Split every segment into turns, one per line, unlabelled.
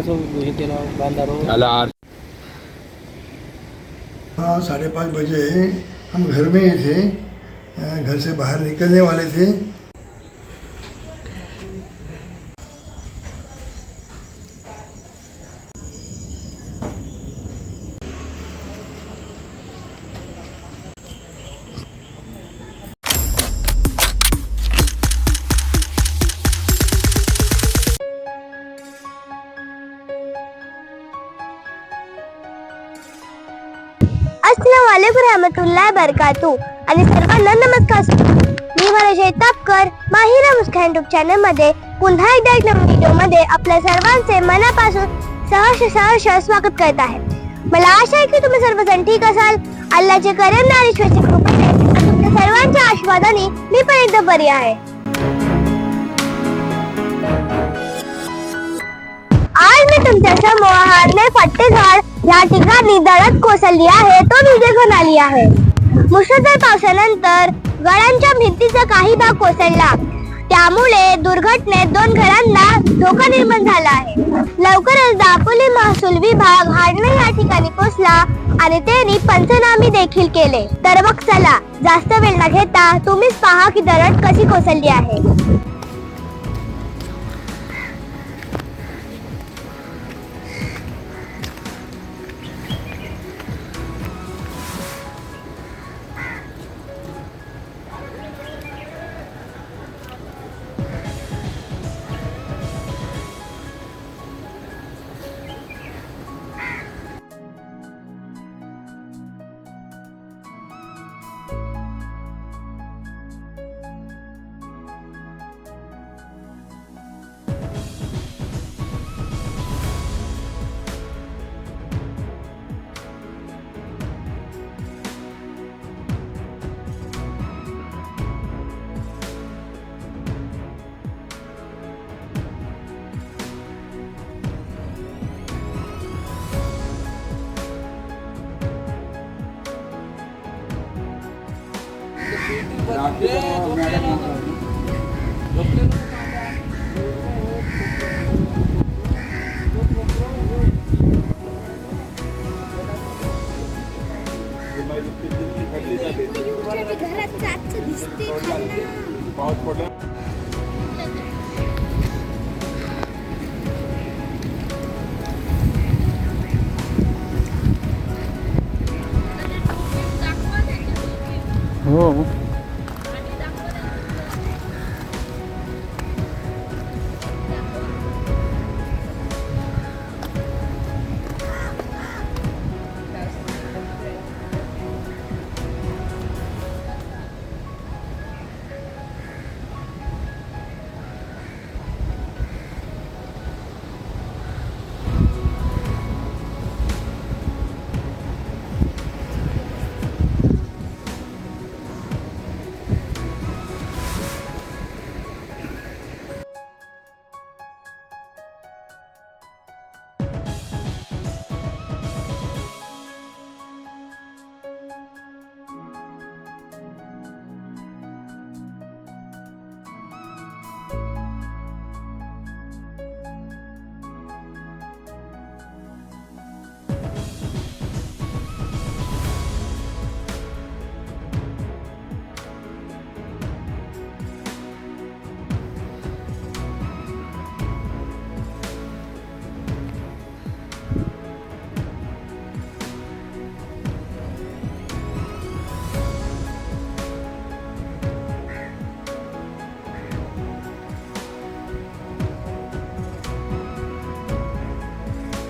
हाँ 5:30 बजे हम घर में ही थे, घर से बाहर निकलने वाले थे।
अस्सलाम वालेकुम रहमतुल्लाह बरकातू आणि सर्वांना नमस्कार। मी मनोज तापकर माहिरा मुस्कान युट्यूब चॅनल मध्ये पुन्हा एकदा एक नवीन व्हिडिओ मध्ये आपल्या सर्वांचे मनापासून सहर्ष स्वागत करत आहे। मला आशा आहे की तुम्ही सर्वजण ठीक असाल। अल्लाहचे करम आणि ईश्वराची कृपेने आणि तुमच्या सर्वांच्या आशीर्वादाने मी पण एकदम बरी आहे। आज मी तुमच्या समोर हारणे फट्टेघर या ठिकाणी दरड कोसळली आहे तो व्हिडिओ घेऊन आली आहे। मुसळधार पावसानंतर गडांच्या भिंतीचा काही भाग कोसळला, त्यामुळे दुर्घटनेत 2 घरांना धोका निर्माण झाला आहे। लवकरच दापोली महसूल विभाग हारणे या ठिकाणी पोहोचला आणि त्यांनी पंचनामे देखील केले। तर मग चला जास्त वेळ न घेता तुम्हीच पहा की दरड कशी कोसळली आहे।
हो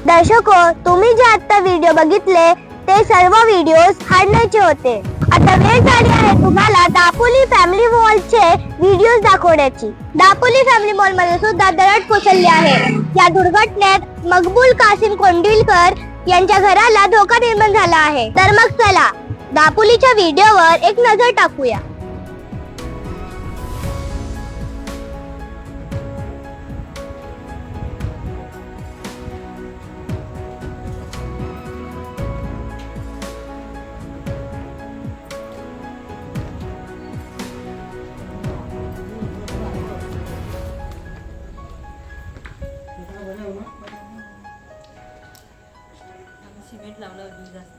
दर्शको, तुम्ही जे आता व्हिडिओ बघितले ते सर्व व्हिडिओज हारण्याचे होते। आता वेळ झाली आहे तुम्हाला दापोली फॅमिली मॉलचे व्हिडिओज दाखवण्याची। दापोली फॅमिली मॉल मध्ये सुद्धा दरड कोसळली आहे। या दुर्घटनेत मकबूल कासिम कोंडिलकर यांच्या घराला धोका निर्माण झाला आहे। तर मग चला दापोलीच्या व्हिडिओवर एक नजर टाकूया।
मीठ लावलं अजून जास्त.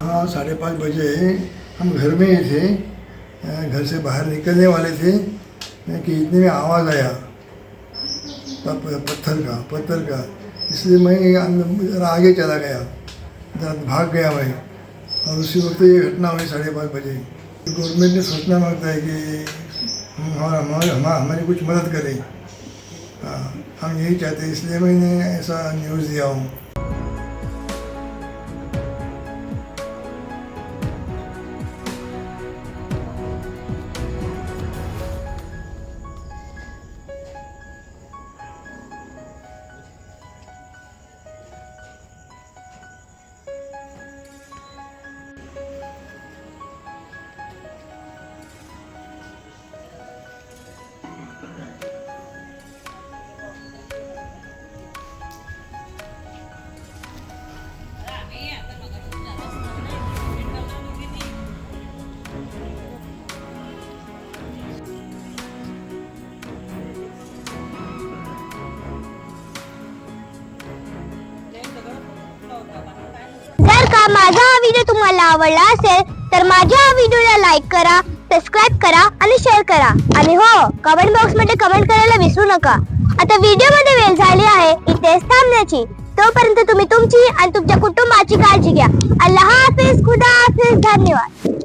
हाँ 5:30 बजे हम घर में ही थे, घर से बाहर निकलने वाले थे कि इतने में आवाज़ आया पत्थर का। इसलिए मैं जरा आगे चला गया, जरा भाग गया मैं, और उसी वक्त ये घटना हुई 5:30 बजे। गवर्नमेंट ने सोचना मांगता है कि हमारी कुछ मदद करें। हाँ, हम यही चाहते हैं, इसलिए मैंने ऐसा न्यूज़ दिया हूँ।
जर का माझा हा व्हिडिओ तुम्हाला आवडला असेल तर माझ्या हा व्हिडिओला लाईक करा, सबस्क्राईब करा आणि शेअर करा. आणि हो, कमेंट बॉक्स मध्ये कमेंट करायला विसरू नका. आता व्हिडिओ मध्ये वेळ झाली आहे इथेच थांबण्याची. तोपर्यंत तुम्ही तुमची आणि तुमच्या कुटुंबाची काळजी घ्या. अल्लाह हाफिज, खुदा हाफिज, धन्यवाद.